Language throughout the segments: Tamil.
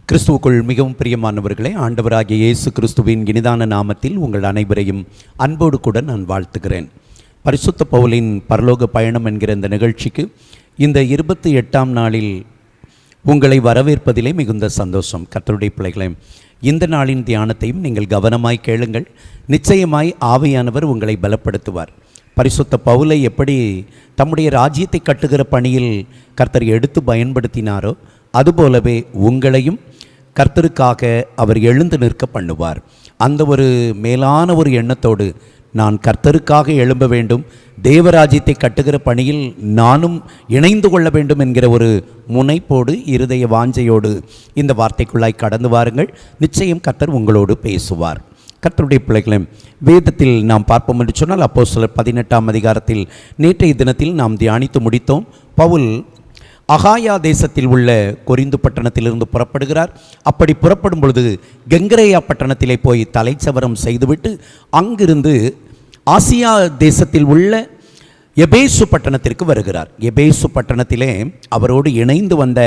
கிறிஸ்துவுக்குள் மிகவும் பிரியமானவர்களே, ஆண்டவராகிய இயேசு கிறிஸ்துவின் இனிதான நாமத்தில் உங்கள் அனைவரையும் அன்போடு கூட நான் வாழ்த்துகிறேன். பரிசுத்த பவுலின் பரலோக பயணம் என்கிற இந்த நிகழ்ச்சிக்கு இந்த 28ஆம் நாளில் உங்களை வரவேற்பதிலே மிகுந்த சந்தோஷம். கர்த்தருடைய பிள்ளைகளே, இந்த நாளின் தியானத்தையும் நீங்கள் கவனமாய் கேளுங்கள். நிச்சயமாய் ஆவியானவர் உங்களை பலப்படுத்துவார். பரிசுத்த பவுலை எப்படி தம்முடைய ராஜ்யத்தை கட்டுகிற பணியில் கர்த்தர் எடுத்து பயன்படுத்தினாரோ அதுபோலவே உங்களையும் கர்த்தருக்காக அவர் எழுந்து நிற்க பண்ணுவார். அந்த ஒரு மேலான ஒரு எண்ணத்தோடு நான் கர்த்தருக்காக எழும்ப வேண்டும், தேவராஜ்யத்தை கட்டுகிற பணியில் நானும் இணைந்து கொள்ள வேண்டும் என்கிற ஒரு முனைப்போடு இருதய வாஞ்சையோடு இந்த வார்த்தைக்குள்ளாய் கடந்து வாருங்கள். நிச்சயம் கர்த்தர் உங்களோடு பேசுவார். கர்த்தருடைய பிள்ளைகளை, வேதத்தில் நாம் பார்ப்போம் என்று சொன்னால் அப்போஸ்தலர் 18ஆம் அதிகாரத்தில் நேற்றைய தினத்தில் நாம் தியானித்து முடித்தோம். பவுல் அகாயா தேசத்தில் உள்ள கொரிந்து பட்டணத்திலிருந்து புறப்படுகிறார். அப்படி புறப்படும் பொழுது கெங்கரேயா பட்டணத்திலே போய் தலைச்சவரம் செய்துவிட்டு அங்கிருந்து ஆசியா தேசத்தில் உள்ள எபேசு பட்டணத்திற்கு வருகிறார். எபேசு பட்டணத்திலே அவரோடு இணைந்து வந்த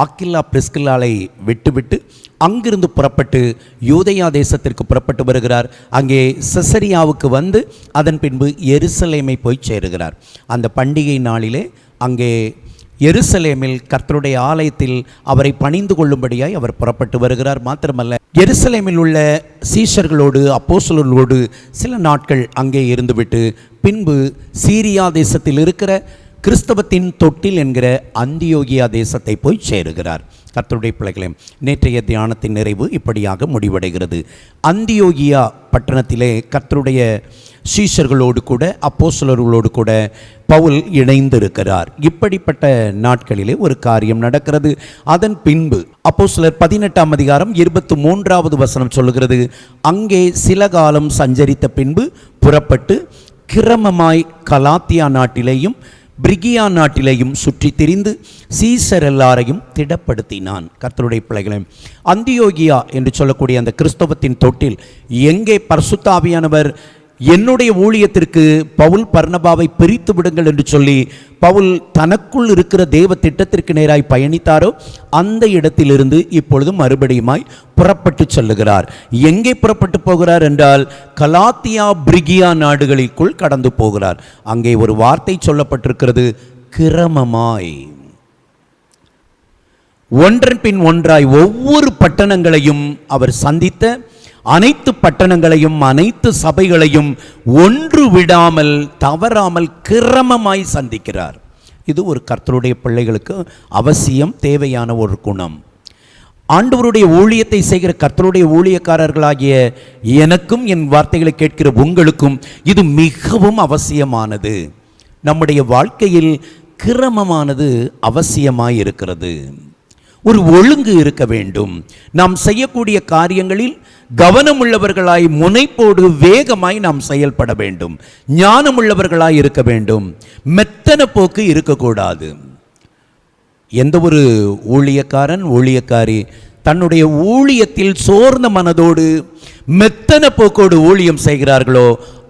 ஆக்கில்லா பிரிஸ்கில்லாளை விட்டுவிட்டு அங்கிருந்து புறப்பட்டு யூதேயா தேசத்திற்கு புறப்பட்டு வருகிறார். அங்கே செசரியாவுக்கு வந்து அதன் பின்பு எருசலேமை போய் சேருகிறார். அந்த பண்டிகை நாளிலே அங்கே எருசலேமில் கர்த்தருடைய ஆலயத்தில் அவரை பணிந்து கொள்ளும்படியாய் அவர் புறப்பட்டு வருகிறார். மாத்திரமல்ல, எருசலேமில் உள்ள சீஷர்களோடு அப்போஸ்தலர்களோடு சில நாட்கள் அங்கே இருந்துவிட்டு பின்பு சீரியா தேசத்தில் இருக்கிற கிறிஸ்தவத்தின் தொட்டில் என்கிற அந்தியோகியா தேசத்தை போய் சேருகிறார். கர்த்தருடைய பிள்ளைகளே, நேற்றைய தியானத்தின் நிறைவு இப்படியாக முடிவடைகிறது. அந்தியோகியா பட்டணத்திலே கர்த்தருடைய சீஷர்களோடு கூட அப்போஸ்தலர்களோடு கூட பவுல் இணைந்திருக்கிறார். இப்படிப்பட்ட நாட்களிலே ஒரு காரியம் நடக்கிறது. அதன் பின்பு அப்போஸ்தலர் 18ஆம் அதிகாரம் 23வது வசனம் சொல்லுகிறது, அங்கே சில காலம் சஞ்சரித்த பின்பு புறப்பட்டு கிரமமாய் கலாத்தியா நாட்டிலேயும் பிரிகியா நாட்டிலேயும் சுற்றி திரிந்து சீசர் எல்லாரையும் திடப்படுத்தினான். கர்த்தருடைய பிள்ளைகளே, அந்தியோகியா என்று சொல்லக்கூடிய அந்த கிறிஸ்தவத்தின் தொட்டில் எங்கே பரிசுத்த ஆவியானவர் என்னுடைய ஊழியத்திற்கு பவுல் பர்னபாவை பிரித்து விடுங்கள் என்று சொல்லி பவுல் தனக்குள் இருக்கிற தேவ திட்டத்திற்கு நேராய் பயணித்தாரோ அந்த இடத்திலிருந்து இப்பொழுது மறுபடியுமாய் புறப்பட்டு செல்லுகிறார். எங்கே புறப்பட்டு போகிறார் என்றால் கலாத்தியா பிரிகியா நாடுகளுக்குள் கடந்து போகிறார். அங்கே ஒரு வார்த்தை சொல்லப்பட்டிருக்கிறது, கிரமமாய். ஒன்றன் பின் ஒன்றாய் ஒவ்வொரு பட்டணங்களையும் அவர் சந்தித்த அனைத்து பட்டணங்களையும் அனைத்து சபைகளையும் ஒன்று விடாமல் தவறாமல் கிரமமாய் சந்திக்கிறார். இது ஒரு கர்த்தருடைய பிள்ளைகளுக்கு அவசியம் தேவையான ஒரு குணம். ஆண்டவருடைய ஊழியத்தை செய்கிற கர்த்தருடைய ஊழியக்காரர்களாகிய எனக்கும் என் வார்த்தைகளை கேட்கிற உங்களுக்கும் இது மிகவும் அவசியமானது. நம்முடைய வாழ்க்கையில் கிரமமானது அவசியமாய் இருக்கிறது. ஒரு ஒழுங்கு இருக்க வேண்டும். நாம் செய்யக்கூடிய காரியங்களில் கவனமுள்ளவர்களாய் முனைப்போடு வேகமாய் நாம் செயல்பட வேண்டும். ஞானமுள்ளவர்களாய் இருக்க வேண்டும். மெத்தன போக்கு இருக்கக்கூடாது. எந்த ஒரு ஊழியக்காரன் ஊழியக்காரி தன்னுடைய ஊழியத்தில் சோர்ந்த மனதோடு மெத்தன போக்கோடு ஊழியம் செய்கிறார்களோ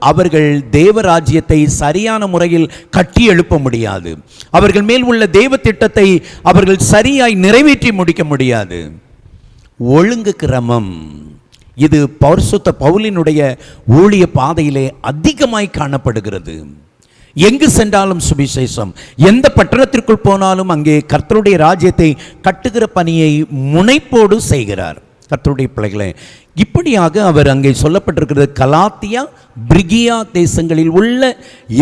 அவர்கள் தேவராஜ்யத்தை சரியான முறையில் கட்டி எழுப்ப முடியாது. அவர்கள் மேல் உள்ள தேவ திட்டத்தை அவர்கள் சரியாய் நிறைவேற்றி முடிக்க முடியாது. ஒழுங்கு கிரமம் இது பரிசுத்த பவுலினுடைய ஊழிய பாதையிலே அதிகமாய் காணப்படுகிறது. எங்கு சென்றாலும் சுவிசேஷம், எந்த பட்டணத்திற்குள் போனாலும் அங்கே கர்த்தருடைய ராஜ்யத்தை கட்டுகிற பணியை முனைப்போடு செய்கிறார். கர்த்தருடைய பிள்ளைகளே, இப்படியாக அவர் அங்கே சொல்லப்பட்டிருக்கிறது, கலாத்தியா பிரிகியா தேசங்களில் உள்ள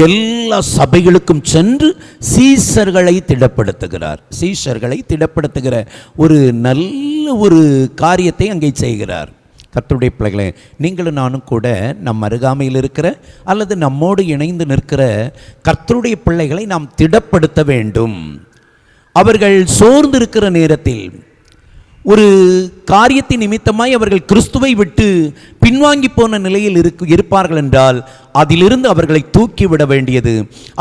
எல்லா சபைகளுக்கும் சென்று சீஷர்களை திடப்படுத்துகிறார். சீஷர்களை திடப்படுத்துகிற ஒரு நல்ல ஒரு காரியத்தை அங்கே செய்கிறார். கர்த்தருடைய பிள்ளைகளே, நீங்களும் நானும் கூட நம் அருகாமையில் இருக்கிற அல்லது நம்மோடு இணைந்து நிற்கிற கர்த்தருடைய பிள்ளைகளை நாம் திடப்படுத்த வேண்டும். அவர்கள் சோர்ந்து இருக்கிற நேரத்தில் ஒரு காரியத்தின் நிமித்தமாய் அவர்கள் கிறிஸ்துவை விட்டு பின்வாங்கி போன நிலையில் இருப்பார்கள் என்றால் அதிலிருந்து அவர்களை தூக்கிவிட வேண்டியது,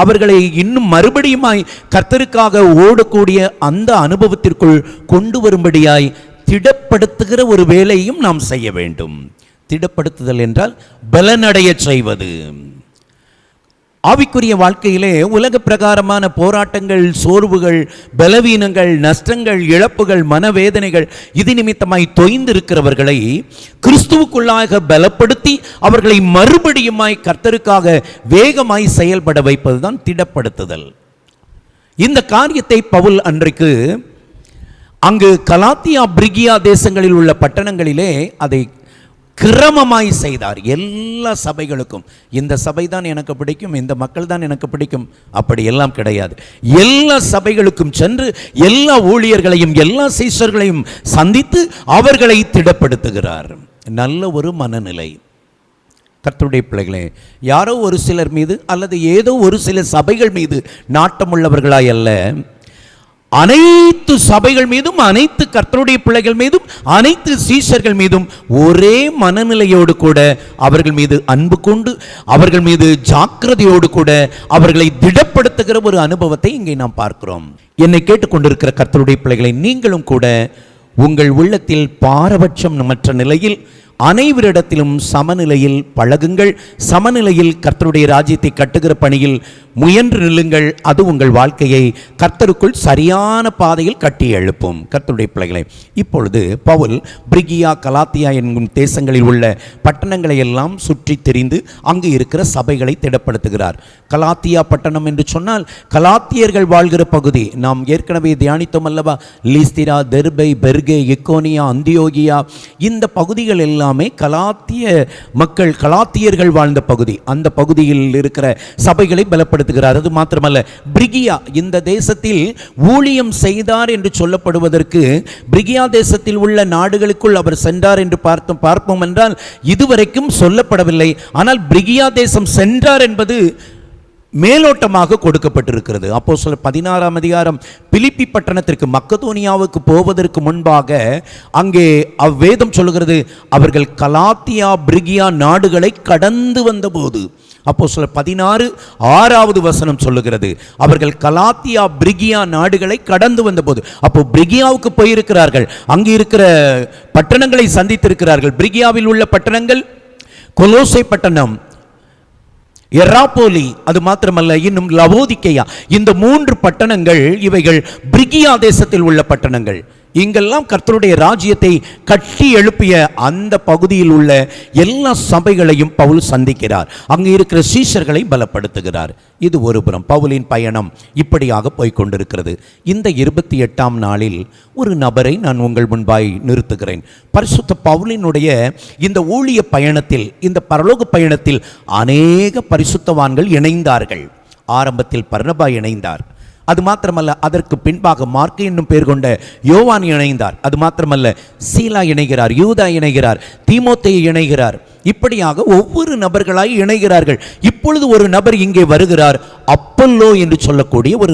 அவர்களை இன்னும் மறுபடியுமாய் கர்த்தருக்காக ஓடக்கூடிய அந்த அனுபவத்திற்குள் கொண்டு வரும்படியாய் திடப்படுத்துகிற ஒரு வேலையும் நாம் செய்ய வேண்டும். திடப்படுத்துதல் என்றால் பலனடைய செய்வது. ஆவிக்குரிய வாழ்க்கையிலே உலக பிரகாரமான போராட்டங்கள், சோர்வுகள், பலவீனங்கள், நஷ்டங்கள், இழப்புகள், மனவேதனைகள் இது நிமித்தமாய் தொய்ந்திருக்கிறவர்களை கிறிஸ்துவுக்குள்ளாக பலப்படுத்தி அவர்களை மறுபடியுமாய் கர்த்தருக்காக வேகமாய் செயல்பட வைப்பதுதான் திடப்படுத்துதல். இந்த காரியத்தை பவுல் அன்றைக்கு அங்கு கலாத்தியா, பிரிகியா தேசங்களில் உள்ள பட்டணங்களிலே அதை கிரமமாய் செய்தார். எல்லா சபைகளுக்கும் இந்த சபை தான் எனக்கு பிடிக்கும், இந்த மக்கள் தான் எனக்கு பிடிக்கும், அப்படி எல்லாம் கிடையாது. எல்லா சபைகளுக்கும் சென்று எல்லா ஊழியர்களையும் எல்லா சீஷர்களையும் சந்தித்து அவர்களை திடப்படுத்துகிறார். நல்ல ஒரு மனநிலை. கர்த்தருடைய பிள்ளைகளே, யாரோ ஒரு சிலர் மீது அல்லது ஏதோ ஒரு சில சபைகள் மீது நாட்டமுள்ளவர்களாய் அல்ல, அனைத்து சபைகள் மீதும், அனைத்து கர்த்தருடைய பிள்ளைகள் மீதும், அனைத்து சீஷர்கள் மீதும் ஒரே மனநிலையோடு கூட அவர்கள் மீது அன்பு கொண்டு அவர்கள் மீது ஜாக்கிரதையோடு கூட அவர்களை திடப்படுத்துகிற ஒரு அனுபவத்தை இங்கே நாம் பார்க்கிறோம். என்னை கேட்டுக்கொண்டிருக்கிற கர்த்தருடைய பிள்ளைகளை, நீங்களும் கூட உங்கள் உள்ளத்தில் பாரபட்சம் மற்ற நிலையில் அனைவரிடத்திலும் சமநிலையில் பழகுங்கள். சமநிலையில் கர்த்தருடைய ராஜ்யத்தை கட்டுகிற பணியில் முயன்று நில்லுங்கள். அது உங்கள் வாழ்க்கையை கர்த்தருக்குள் சரியான பாதையில் கட்டி எழுப்பும். கர்த்தருடைய பிள்ளைகளை, இப்பொழுது பவுல் பிரிகியா, கலாத்தியா என்னும் தேசங்களில் உள்ள பட்டணங்களை எல்லாம் சுற்றி திரிந்து அங்கு இருக்கிற சபைகளை திடப்படுத்துகிறார். கலாத்தியா பட்டணம் என்று சொன்னால் கலாத்தியர்கள் வாழ்கிற பகுதி. நாம் ஏற்கனவே தியானித்தோம் அல்லவா? லீஸ்திரா, தெர்பை, பெர்கே, இக்கோனியா, அந்தியோகியா, இந்த பகுதிகள் எல்லாமே கலாத்திய மக்கள், கலாத்தியர்கள் வாழ்ந்த பகுதி. அந்த பகுதியில் இருக்கிற சபைகளை பலப்படுத்த. அது மாத்திரமல்ல, பிரிகியா இந்த தேசத்தில் ஊழியம் செய்தார் என்று சொல்லப்படுவதற்கு பிரிகியா தேசத்தில் உள்ள நாடுகளுக்குள் அவர் சென்றார் என்று பார்ப்போம் என்றால் இதுவரைக்கும் சொல்லப்படவில்லை. ஆனால் பிரிகியா தேசம் சென்றார் என்பது மேலோட்டமாக கொடுக்கப்பட்டிருக்கிறது. அப்போஸ்தலர் 16ஆம் அதிகாரம் பிலிப்பி பட்டணத்திற்கு, மக்கதோனியாவுக்கு போவதற்கு முன்பாக அங்கே அவ்வேதம் சொல்லுகிறது, அவர்கள் கலாத்தியா, பிரிகியா நாடுகளை கடந்து வந்தபோது, அப்போஸ்தலர் 16:6 வசனம் சொல்லுகிறது, அவர்கள் கலாத்தியா, பிரிகியா நாடுகளை கடந்து வந்தபோது. அப்போ பிரிகியாவுக்கு போயிருக்கிறார்கள், அங்கு இருக்கிற பட்டணங்களை சந்தித்திருக்கிறார்கள். பிரிகியாவில் உள்ள பட்டணங்கள் கொலோசை பட்டணம், எராப்போலி, அது மாத்திரமல்ல இன்னும் லவோதிக்கேயா. இந்த 3 பட்டணங்கள் இவைகள் பிரிகியா தேசத்தில் உள்ள பட்டணங்கள். இங்கெல்லாம் கர்த்தருடைய ராஜ்யத்தை கட்டி எழுப்பிய அந்த பகுதியில் உள்ள எல்லா சபைகளையும் பவுல் சந்திக்கிறார். அங்கு இருக்கிற சீஷர்களை பலப்படுத்துகிறார். இது ஒரு புறம். பவுலின் பயணம் இப்படியாக போய்கொண்டிருக்கிறது. இந்த 28ஆம் நாளில் ஒரு நபரை நான் உங்கள் முன்பாய் நிறுத்துகிறேன். பரிசுத்த பவுலினுடைய இந்த ஊழிய பயணத்தில், இந்த பரலோக பயணத்தில் அநேக பரிசுத்தவான்கள் இணைந்தார்கள். ஆரம்பத்தில் பர்னபா இணைந்தார். அது மாத்திரமல்ல, அதற்கு பின்பாக மார்க்கு என்னும் பேர் கொண்ட யோவான் இணைந்தார். அது மாத்திரமல்ல, சீலா இணைகிறார், யூதா இணைகிறார், தீமோத்தேயு இணைகிறார். இப்படியாக ஒவ்வொரு நபர்களாய் இணைகிறார்கள். இப்பொழுது ஒரு நபர் இங்கே வருகிறார், அப்பல்லோ என்று சொல்லக்கூடிய ஒரு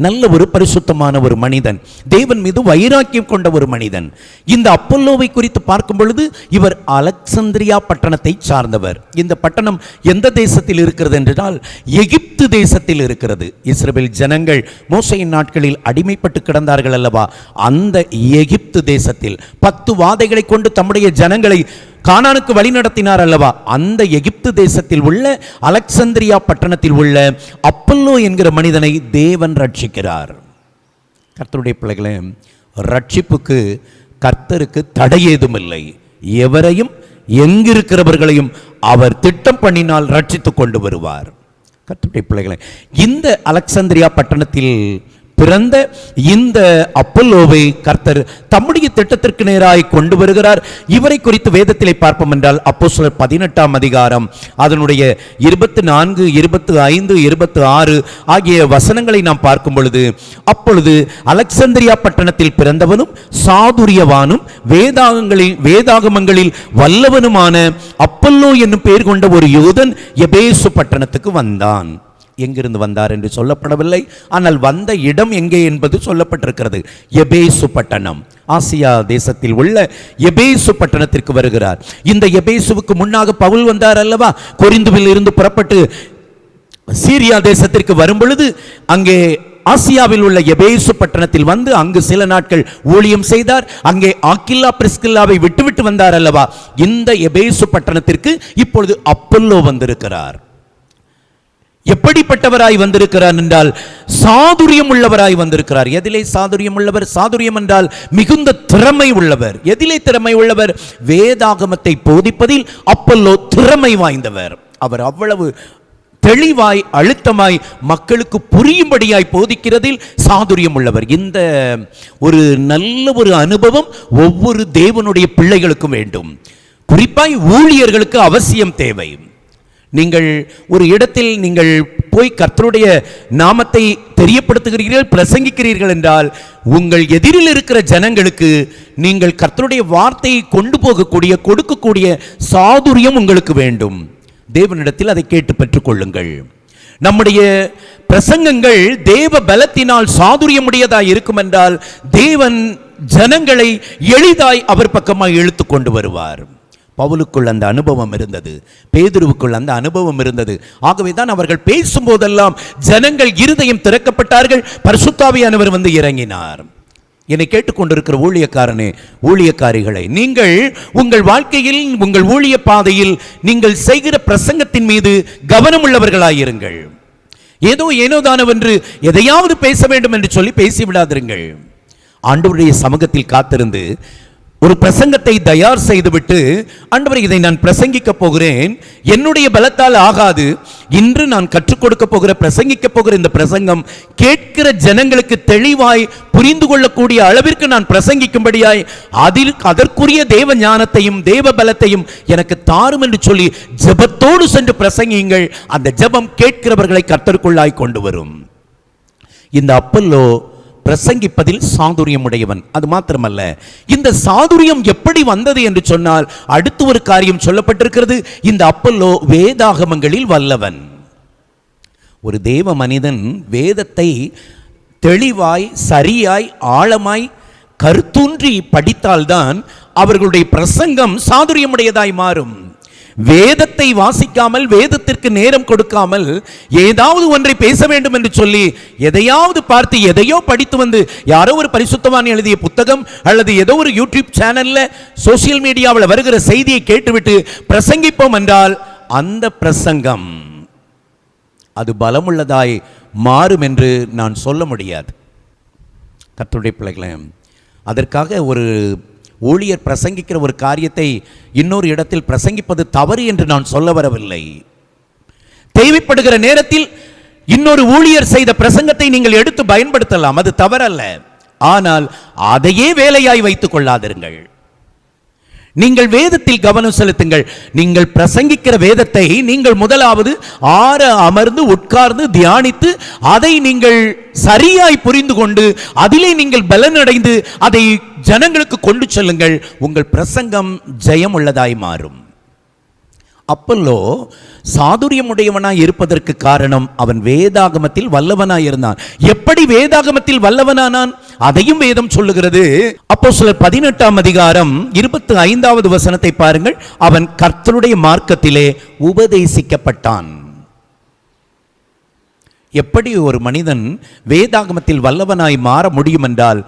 நல்ல ஒரு பரிசுத்தமான ஒரு மனிதன், தேவன் மீது வைராக்கியம் கொண்ட ஒரு மனிதன். இந்த அப்பல்லோவை குறித்து பார்க்கும் பொழுது இவர் அலெக்சந்திரியா பட்டணத்தை சார்ந்தவர். இந்த பட்டணம் எந்த தேசத்தில் இருக்கிறது என்றால் எகிப்து தேசத்தில் இருக்கிறது. இஸ்ரவேல் ஜனங்கள் மோசேயின் நாட்களில் அடிமைப்பட்டு கிடந்தார்கள் அல்லவா? அந்த எகிப்து தேசத்தில் 10 வாதைகளை கொண்டு தம்முடைய ஜனங்களை கானானுக்கு வழி நடத்தினார் அல்லவா? அந்த எகிப்து தேசத்தில் உள்ள அலெக்சந்திரியா பட்டணத்தில் உள்ள அப்பல்லோ என்கிற மனிதனை தேவன் ரட்சிக்கிறார். கர்த்தருடைய பிள்ளைகளே, ரட்சிப்புக்கு கர்த்தருக்கு தடை ஏதும் இல்லை. எவரையும் எங்கிருக்கிறவர்களையும் அவர் திட்டம் பண்ணினால் ரட்சித்துக் கொண்டு வருவார். கர்த்தருடைய பிள்ளைகளே, இந்த அலெக்சந்திரியா பட்டணத்தில் பிறந்த இந்த அப்பல்லோவை கர்த்தர் தம்முடைய திட்டத்திற்கு நேராய் கொண்டு வருகிறார். இவரை குறித்து வேதத்திலே பார்ப்போம் என்றால் அப்போஸ்தலர் 18ஆம் அதிகாரம் அதனுடைய 24, 25, 26 ஆகிய வசனங்களை நாம் பார்க்கும் பொழுது, அப்பொழுது அலெக்சந்திரியா பட்டணத்தில் பிறந்தவனும் சாதுரியவானும் வேதாகமங்களில் வல்லவனுமான அப்பல்லோ என்னும் பெயர் கொண்ட ஒரு யூதன் எபேசு பட்டணத்துக்கு வந்தான். எங்கிருந்து வந்தார் என்று சொல்லப்படவில்லை. ஆனால் வந்த இடம் எங்கே என்பது சொல்லப்பட்டிருக்கிறது. எபேசு பட்டணம், ஆசியா தேசத்தில் உள்ள எபேசு பட்டணத்திற்கு வருகிறார். இந்த எபேசுவுக்கு முன்னாக பவுல் வந்தார் அல்லவா? கொரிந்துவில் இருந்து புறப்பட்டு சீரியா தேசத்திற்கு வரும் பொழுது அங்கே ஆசியாவில் உள்ள எபேசு பட்டணத்தில் வந்து அங்கு சில நாட்கள் ஊழியம் செய்தார். அங்கே ஆக்கில்லா பிரிஸ்கில்லாவை விட்டுவிட்டு வந்தார் அல்லவா? இந்த எபேசு பட்டணத்திற்கு இப்பொழுது அப்பல்லோ வந்திருக்கிறார். எப்படிப்பட்டவராய் வந்திருக்கிறார் என்றால் சாதுரியம் உள்ளவராய் வந்திருக்கிறார். எதிலே சாதுரியம் உள்ளவர்? சாதுரியம் என்றால் மிகுந்த திறமை உள்ளவர். எதிலே திறமை உள்ளவர்? வேதாகமத்தை போதிப்பதில் அப்பல்லோ திறமை வாய்ந்தவர். அவர் அவ்வளவு தெளிவாய் அழுத்தமாய் மக்களுக்கு புரியும்படியாய் போதிக்கிறதில் சாதுரியம் உள்ளவர். இந்த ஒரு நல்ல ஒரு அனுபவம் ஒவ்வொரு தேவனுடைய பிள்ளைகளுக்கும் வேண்டும். குறிப்பாய் ஊழியர்களுக்கு அவசியம் தேவை. நீங்கள் ஒரு இடத்தில் நீங்கள் போய் கர்த்தருடைய நாமத்தை தெரியப்படுத்துகிறீர்கள், பிரசங்கிக்கிறீர்கள் என்றால் உங்கள் எதிரில் இருக்கிற ஜனங்களுக்கு நீங்கள் கர்த்தருடைய வார்த்தையை கொண்டு போகக்கூடிய கொடுக்கக்கூடிய சாதுரியம் உங்களுக்கு வேண்டும். தேவனிடத்தில் அதை கேட்டு பெற்றுக் கொள்ளுங்கள். நம்முடைய பிரசங்கங்கள் தேவ பலத்தினால் சாதுரியமுடையதாய் இருக்கும் என்றால் தேவன் ஜனங்களை எளிதாய் அவர் பக்கமாக இழுத்து கொண்டு வருவார். பவுலுக்குள் அந்த அனுபவம் இருந்தது, பேதுருவுக்குள் அந்த அனுபவம் இருந்தது. ஆகவே தான் அவர்கள் பேசும்போதெல்லாம் ஜனங்கள் இருதயம் திறக்கப்பட்டார்கள், பரிசுத்தாவியானவர் வந்து இறங்கினார். என்னை கேட்டுக்கொண்டிருக்கிற ஊழியக்காரனே, ஊழியக்காரிகளை, நீங்கள் உங்கள் வாழ்க்கையில் உங்கள் ஊழிய பாதையில் நீங்கள் செய்கிற பிரசங்கத்தின் மீது கவனம் உள்ளவர்களாயிருங்கள். ஏனோ தானவென்று எதையாவது பேச வேண்டும் என்று சொல்லி பேசிவிடாதிருங்கள். ஆண்டவருடைய சமூகத்தில் காத்திருந்து ஒரு பிரசங்கத்தை தயார் செய்துவிட்டு, ஆண்டவரே இதை நான் பிரசங்கிக்க போகிறேன், என்னுடைய பலத்தால் ஆகாது, இன்று நான் கற்றுக் கொடுக்க போகிற பிரசங்கிக்க போகிற இந்த பிரசங்கம் கேட்கிற ஜனங்களுக்கு தெளிவாய் புரிந்து கொள்ளக்கூடிய அளவிற்கு நான் பிரசங்கிக்கும்படியாய் அதற்குரிய தேவ ஞானத்தையும் தேவ பலத்தையும் எனக்கு தாரும் என்று சொல்லி ஜெபத்தோடு சென்று பிரசங்கியுங்கள். அந்த ஜெபம் கேட்கிறவர்களை கர்த்தருக்குள்ளாய் கொண்டு வரும். இந்த அப்பல்லோ பிரசங்கிப்பதில் சாதுரியம் உடையவன். அது மாத்திரமல்ல, இந்த சாதுரியம் எப்படி வந்தது என்று சொன்னால் அடுத்து ஒரு காரியம் சொல்லப்பட்டிருக்கிறது. இந்த அப்பல்லோ வேதாகமங்களில் வல்லவன். ஒரு தேவ மனிதன் வேதத்தை தெளிவாய் சரியாய் ஆழமாய் கருத்தூன்றி படித்தால்தான் அவர்களுடைய பிரசங்கம் சாதுரியமுடையதாய் மாறும். வேதத்தை வாசிக்காமல், வேதத்திற்கு நேரம் கொடுக்காமல் ஏதாவது ஒன்றை பேச வேண்டும் என்று சொல்லி எதையாவது பார்த்து எதையோ படித்து வந்து யாரோ ஒரு பரிசுத்தவான் எழுதிய புத்தகம் அல்லது ஏதோ ஒரு யூடியூப் சேனல்ல சோசியல் மீடியாவில் வருகிற செய்தியை கேட்டுவிட்டு பிரசங்கிப்போம் என்றால் அந்த பிரசங்கம் அது பலமுள்ளதாய் மாறும் என்று நான் சொல்ல முடியாது. கர்த்தருடைய பிள்ளைகளே, அதற்காக ஒரு ஊழியர் பிரசங்கிக்கிற ஒரு காரியத்தை இன்னொரு இடத்தில் பிரசங்கிப்பது தவறு என்று நான் சொல்ல வரவில்லை. தேவைப்படுகிற நேரத்தில் இன்னொரு ஊழியர் செய்த பிரசங்கத்தை நீங்கள் எடுத்து பயன்படுத்தலாம், அது தவறல்ல. ஆனால் அதையே வேலையாய் வைத்துக் கொள்ளாதிருங்கள். நீங்கள் வேதத்தில் கவனம் செலுத்துங்கள். நீங்கள் பிரசங்கிக்கிற வேதத்தை நீங்கள் முதலாவது அமர்ந்து உட்கார்ந்து தியானித்து அதை நீங்கள் சரியாய் புரிந்து கொண்டு அதிலே நீங்கள் பலனடைந்து அதை ஜனங்களுக்கு கொண்டு செல்லுங்கள். உங்கள் பிரசங்கம் ஜெயம் உள்ளதாய் மாறும். அப்பல்லோ சாதுரியமுடையவனாய் இருப்பதற்கு காரணம் அவன் வேதாகமத்தில் வல்லவனாய் இருந்தான். எப்படி வேதாகமத்தில் வல்லவனானான் அதையும் வேதம் சொல்லுகிறது. அப்போஸ்தலர் 18ஆம் அதிகாரம் 25வது வசனத்தை பாருங்கள். அவன் கர்த்தருடைய மார்க்கத்திலே உபதேசிக்கப்பட்டான். எப்படி ஒரு மனிதன் வேதாகமத்தில் வல்லவனாய் மாற முடியும் என்றால்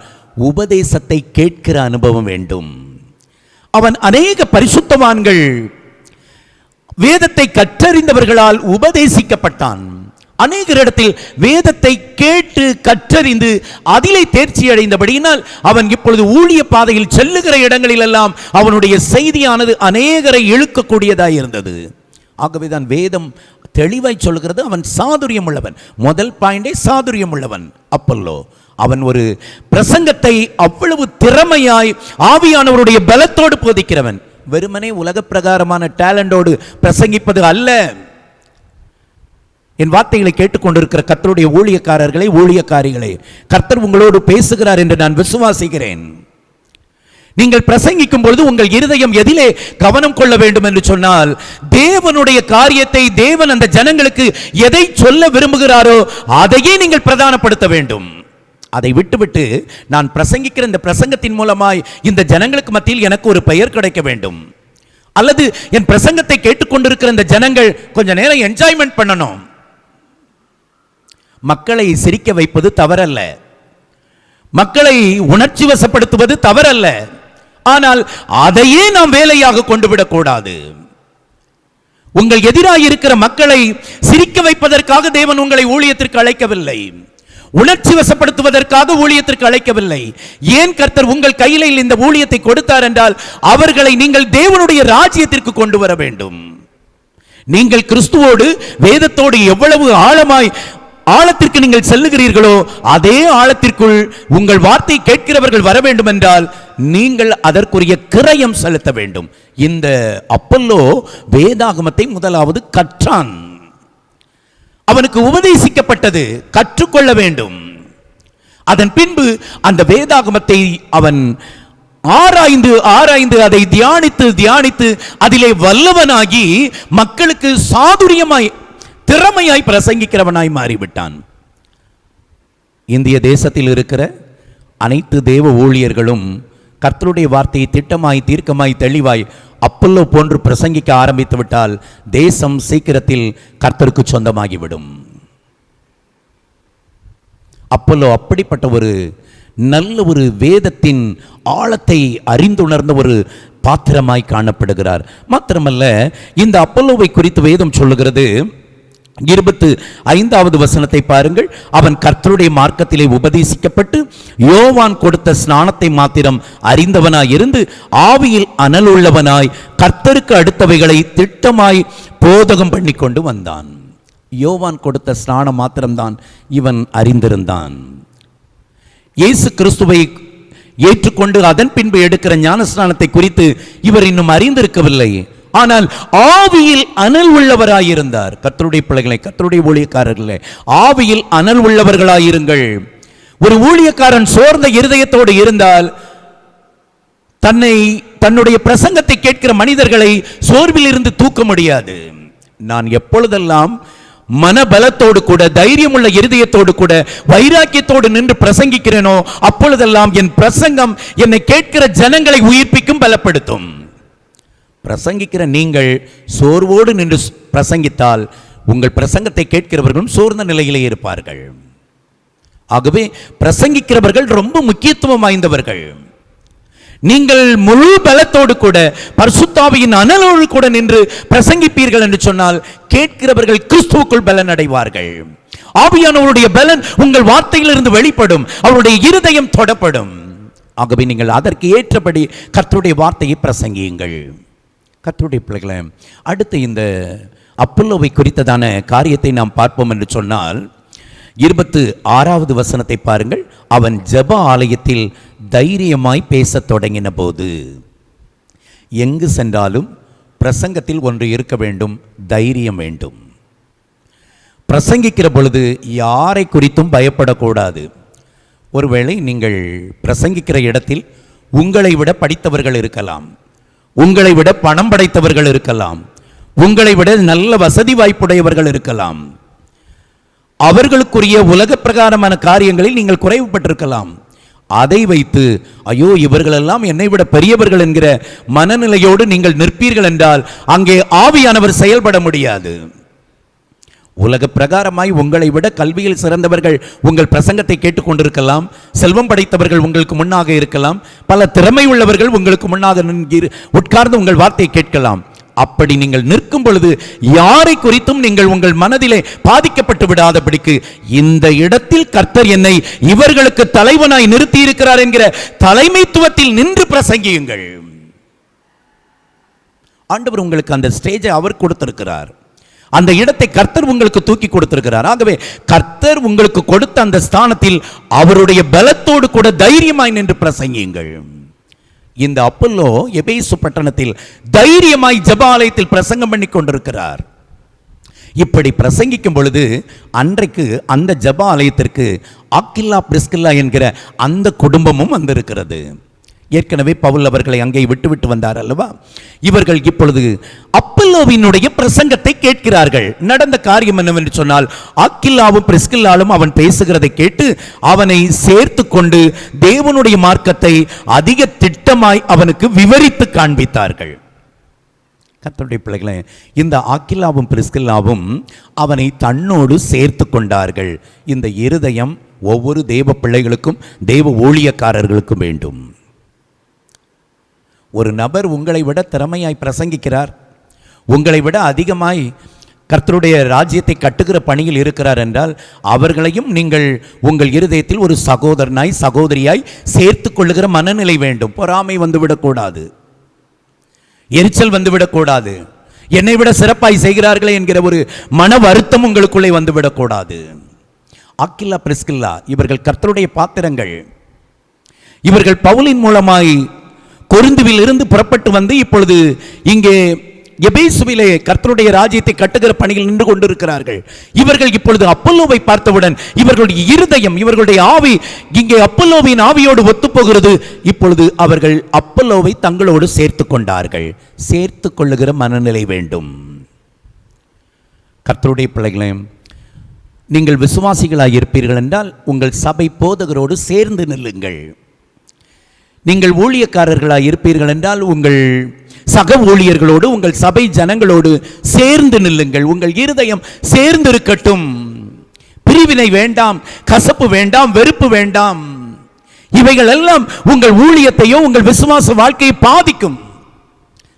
உபதேசத்தை கேட்கிற அனுபவம் வேண்டும். அவன் அநேக பரிசுத்தவான்கள் வேதத்தை கற்றறிந்தவர்களால் உபதேசிக்கப்பட்டான். அநேகரிடத்தில் வேதத்தை கேட்டு கற்றறிந்து அதிலே தேர்ச்சி அடைந்தபடியினால் அவன் இப்பொழுது ஊழிய பாதையில் செல்லுகிற இடங்களில் எல்லாம் அவனுடைய செய்தியானது அநேகரை இழுக்கக்கூடியதாய் இருந்தது. ஆகவேதான் வேதம் தெளிவாய் சொல்லுகிறது, அவன் சாதுரியம் உள்ளவன். முதல் பாயிண்டே சாதுரியம் உள்ளவன் அப்பல்லோ. அவன் ஒரு பிரசங்கத்தை அவ்வளவு திறமையாய் ஆவியானவருடைய பலத்தோடு போதிக்கிறவன். வெறுமனே உலக பிரகாரமான டேலண்டோடு பிரசங்கிப்பது அல்ல. என் வார்த்தைகளை கேட்டுக்கொண்டிருக்கிற கர்த்தருடைய ஊழியக்காரர்களே, ஊழியக்காரிகளே, கர்த்தர் உங்களோடு பேசுகிறார் என்று நான் விசுவாசிக்கிறேன். நீங்கள் பிரசங்கிக்கும் பொழுது உங்கள் இருதயம் எதிலே கவனம் கொள்ள வேண்டும் என்று சொன்னால், தேவனுடைய காரியத்தை தேவன் அந்த ஜனங்களுக்கு எதை சொல்ல விரும்புகிறாரோ அதையே நீங்கள் பிரதானப்படுத்த வேண்டும். அதை விட்டுவிட்டு நான் பிரசங்கிக்கிற இந்த பிரசங்கத்தின் மூலமாய் இந்த ஜனங்களுக்கு மத்தியில் எனக்கு ஒரு பெயர் கிடைக்க வேண்டும், அல்லது என் பிரசங்கத்தை கேட்டுக்கொண்டிருக்கிற இந்த ஜனங்கள் கொஞ்ச நேரம் என்ஜாய்மெண்ட் பண்ணணும். மக்களை சிரிக்க வைப்பது தவறல்ல, மக்களை உணர்ச்சி வசப்படுத்துவது தவறல்ல. ஆனால் அதையே நாம் வேலையாக கொண்டு விடக்கூடாது. உங்கள் எதிராக இருக்கிற மக்களை சிரிக்க வைப்பதற்காக தேவன் உங்களை ஊழியத்திற்கு அழைக்கவில்லை. உணர்ச்சி வசப்படுத்துவதற்காக ஊழியத்திற்கு அழைக்கவில்லை. ஏன் கர்த்தர் உங்கள் கையில் இந்த ஊழியத்தை கொடுத்தார் என்றால், அவர்களை நீங்கள் தேவனுடைய ராஜ்யத்திற்கு கொண்டு வர வேண்டும். நீங்கள் கிறிஸ்துவோடு வேதத்தோடு எவ்வளவு ஆழத்திற்கு நீங்கள் செல்லுகிறீர்களோ அதே ஆழத்திற்குள் உங்கள் வார்த்தை கேட்கிறவர்கள் வர வேண்டும் என்றால் நீங்கள் அதற்குரிய கிரயம் செலுத்த வேண்டும். இந்த அப்பல்லோ வேதாகமத்தை முதலாவது கற்றான். அவனுக்கு உபதேசிக்கப்பட்டது, கற்றுக்கொள்ள வேண்டும். அதன் பின்பு அந்த வேதாகமத்தை அவன் ஆராய்ந்து அதை தியானித்து அதிலே வல்லவனாகி மக்களுக்கு சாதுரியமாய் திறமையாய் பிரசங்கிக்கிறவனாய் மாறிவிட்டான். இந்திய தேசத்தில் இருக்கிற அனைத்து தேவ ஊழியர்களும் கர்த்தருடைய வார்த்தையை திட்டமாய் தீர்க்கமாய் தெளிவாய் அப்பல்லோ போன்று பிரசங்கிக்க ஆரம்பித்து விட்டால் தேசம் சீக்கிரத்தில் கர்த்தருக்கு சொந்தமாகிவிடும். அப்பல்லோ அப்படிப்பட்ட ஒரு நல்ல ஒரு வேதத்தின் ஆழத்தை அறிந்துணர்ந்த ஒரு பாத்திரமாய் காணப்படுகிறார். மாத்திரமல்ல, இந்த அப்பல்லோவை குறித்து வேதம் சொல்லுகிறது. 25வது வசனத்தை பாருங்கள். அவன் கர்த்தருடைய மார்க்கத்திலே உபதேசிக்கப்பட்டு யோவான் கொடுத்த ஸ்நானத்தை மாத்திரம் அறிந்தவனாய் இருந்து ஆவியில் அனல் உள்ளவனாய் கர்த்தருக்கு அடுத்தவைகளை திட்டமாய் போதகம் பண்ணி கொண்டு வந்தான். யோவான் கொடுத்த ஸ்நானம் மாத்திரம்தான் இவன் அறிந்திருந்தான். இயேசு கிறிஸ்துவை ஏற்றுக்கொண்டு அதன் பின்பு எடுக்கிற ஞானஸ்நானத்தை குறித்து இவர் இன்னும் அறிந்திருக்கவில்லை. ஆனால் ஆவியில் அனல் உள்ளவராயிருந்தார். கர்த்தருடைய பிள்ளைகளை, கர்த்தருடைய ஊழியக்காரர்களே, ஆவியில் அனல் உள்ளவர்களாயிருங்கள். ஒரு ஊழியக்காரன் சோர்ந்த இருதயத்தோடு இருந்தால் தன்னுடைய பிரசங்கத்தை கேட்கிற மனிதர்களை சோர்வில் இருந்து தூக்க முடியாது. நான் எப்பொழுதெல்லாம் மனபலத்தோடு கூட, தைரியமுள்ள இருதயத்தோடு கூட, வைராக்கியத்தோடு நின்று பிரசங்கிக்கிறேனோ அப்பொழுதெல்லாம் என் பிரசங்கம் என்னை கேட்கிற ஜனங்களை உயிர்ப்பிக்கும், பலப்படுத்தும். பிரசங்கிக்கிற நீங்கள் சோர்வோடு நின்று பிரசங்கித்தால் உங்கள் பிரசங்கத்தை கேட்கிறவர்களும் சோர்ந்த நிலையிலே இருப்பார்கள். ஆகவே பிரசங்கிக்கிறவர்கள் ரொம்ப முக்கியத்துவம் வாய்ந்தவர்கள். நீங்கள் முழு பலத்தோடு கூட பரிசுத்தாவியின் அனலோடு கூட நின்று பிரசங்கிப்பீர்கள் என்று சொன்னால் கேட்கிறவர்கள் கிறிஸ்துவுக்குள் பலன் அடைவார்கள். ஆவியானவருடைய பலன் உங்கள் வார்த்தையிலிருந்து வெளிப்படும், அவருடைய இருதயம் தொடப்படும். ஆகவே நீங்கள் அதற்கு ஏற்றபடி கர்த்தருடைய வார்த்தையை பிரசங்கியுங்கள். கர்த்தருடைய பிள்ளைகளே, அடுத்து இந்த அப்பல்லோவை குறித்ததான காரியத்தை நாம் பார்ப்போம் என்று சொன்னால் 26வது வசனத்தை பாருங்கள். அவன் ஜெப ஆலயத்தில் தைரியமாய் பேசத் தொடங்கின போது. எங்கு சென்றாலும் பிரசங்கத்தில் ஒன்று இருக்க வேண்டும், தைரியம் வேண்டும். பிரசங்கிக்கிற பொழுது யாரை குறித்தும் பயப்படக்கூடாது. ஒருவேளை நீங்கள் பிரசங்கிக்கிற இடத்தில் உங்களை விட படித்தவர்கள் இருக்கலாம், உங்களை விட பணம் படைத்தவர்கள் இருக்கலாம், உங்களை விட நல்ல வசதி வாய்ப்புடையவர்கள் இருக்கலாம். அவர்களுக்குரிய உலக பிரகாரமான காரியங்களில் நீங்கள் குறைவுபட்டிருக்கலாம். அதை வைத்து ஐயோ இவர்களெல்லாம் என்னை விட பெரியவர்கள் என்கிற மனநிலையோடு நீங்கள் நிற்பீர்கள் என்றால் அங்கே ஆவியானவர் செயல்பட முடியாது. உலக பிரகாரமாய் உங்களை விட கல்வியில் சிறந்தவர்கள் உங்கள் பிரசங்கத்தை கேட்டுக்கொண்டிருக்கலாம், செல்வம் படைத்தவர்கள் உங்களுக்கு முன்னாக இருக்கலாம், பல திறமை உள்ளவர்கள் உங்களுக்கு முன்னாக உட்கார்ந்து உங்கள் வார்த்தையை கேட்கலாம். அப்படி நீங்கள் நிற்கும் பொழுது யாரை குறித்தும் நீங்கள் உங்கள் மனதிலே பாதிக்கப்பட்டு விடாதபடிக்கு இந்த இடத்தில் கர்த்தர் என்னை இவர்களுக்கு தலைவனாய் நிறுத்தி இருக்கிறார் என்கிற தலைமைத்துவத்தில் நின்று பிரசங்கியுங்கள். ஆண்டவர் உங்களுக்கு அந்த ஸ்டேஜை அவர் கொடுத்திருக்கிறார், அந்த இடத்தை கர்த்தர் உங்களுக்கு தூக்கி கொடுத்திருக்கிறார். ஆகவே கர்த்தர் உங்களுக்கு கொடுத்த அந்த ஸ்தானத்தில் அவருடைய பலத்தோடு கூட தைரியமாய் நின்று பிரசங்கியுங்கள். இந்த அப்பல்லோ எபேசு பட்டணத்தில் தைரியமாய் ஜெபாலயத்தில் பிரசங்கம் பண்ணி கொண்டிருக்கிறார். இப்படி பிரசங்கிக்கும் பொழுது அன்றைக்கு அந்த ஜெபாலயத்திற்கு ஆக்கில்லா பிரிஸ்கில்லா என்கிற அந்த குடும்பமும் வந்திருக்கிறது. ஏற்கனவே பவுல் அவர்களை அங்கே விட்டு வந்தார் அல்லவா? இவர்கள் இப்பொழுது அப்பல்லோவினுடைய பிரசங்கத்தை கேட்கிறார்கள். நடந்த காரியம் என்னவென்று சொன்னால், ஆக்கில்லாவும் பிரிஸ்கில்லாலும் அவன் பேசுகிறதை கேட்டு அவனை சேர்த்து கொண்டு தேவனுடைய மார்க்கத்தை அதிக திட்டமாய் அவனுக்கு விவரித்து காண்பித்தார்கள். கர்த்தருடைய பிள்ளைகளே, இந்த ஆக்கில்லாவும் பிரிஸ்கில்லாவும் அவனை தன்னோடு சேர்த்து கொண்டார்கள். இந்த இருதயம் ஒவ்வொரு தேவ பிள்ளைகளுக்கும் தேவ ஊழியக்காரர்களுக்கும் வேண்டும். ஒரு நபர் உங்களை விட திறமையாய் பிரசங்கிக்கிறார், உங்களை விட அதிகமாய் கர்த்தருடைய ராஜ்யத்தை கட்டுகிற பணியில் இருக்கிறார் என்றால் அவர்களையும் நீங்கள் உங்கள் இருதயத்தில் ஒரு சகோதரனாய் சகோதரியாய் சேர்த்து கொள்ளுகிற மனநிலை வேண்டும். பொறாமை வந்துவிடக்கூடாது, எரிச்சல் வந்துவிடக்கூடாது, என்னை விட சிறப்பாய் செய்கிறார்களே என்கிற ஒரு மன வருத்தம் உங்களுக்குள்ளே வந்துவிடக்கூடாது. ஆக்கில்லா பிரிஸ்கில்லா இவர்கள் கர்த்தருடைய பாத்திரங்கள். இவர்கள் பவுலின் மூலமாய் கொரிந்துவில் இருந்து புறப்பட்டு வந்து இப்பொழுது இங்கே எபேசுவிலே கர்த்தருடைய ராஜ்யத்தை கட்டுகிற பணியில் நின்று கொண்டிருக்கிறார்கள். இவர்கள் இப்பொழுது அப்பல்லோவை பார்த்தவுடன் இவர்களுடைய இருதயம், இவர்களுடைய ஆவி இங்கே அப்பல்லோவின் ஆவியோடு ஒத்துப்போகிறது. இப்பொழுது அவர்கள் அப்பல்லோவை தங்களோடு சேர்த்து கொண்டார்கள். சேர்த்து கொள்ளுகிற மனநிலை வேண்டும். கர்த்தருடைய பிள்ளைகளே, நீங்கள் விசுவாசிகளாய் இருப்பீர்கள் என்றால் உங்கள் சபை போதகரோடு சேர்ந்து நில்லுங்கள். நீங்கள் ஊழியக்காரர்களாய் இருப்பீர்கள் என்றால் உங்கள் சக ஊழியர்களோடு உங்கள் சபை ஜனங்களோடு சேர்ந்து நில்லுங்கள். உங்கள் இருதயம் சேர்ந்து இருக்கட்டும். பிரிவினை வேண்டாம், கசப்பு வேண்டாம், வெறுப்பு வேண்டாம். இவைகள் எல்லாம் உங்கள் ஊழியத்தையோ உங்கள் விசுவாச வாழ்க்கையை பாதிக்கும்.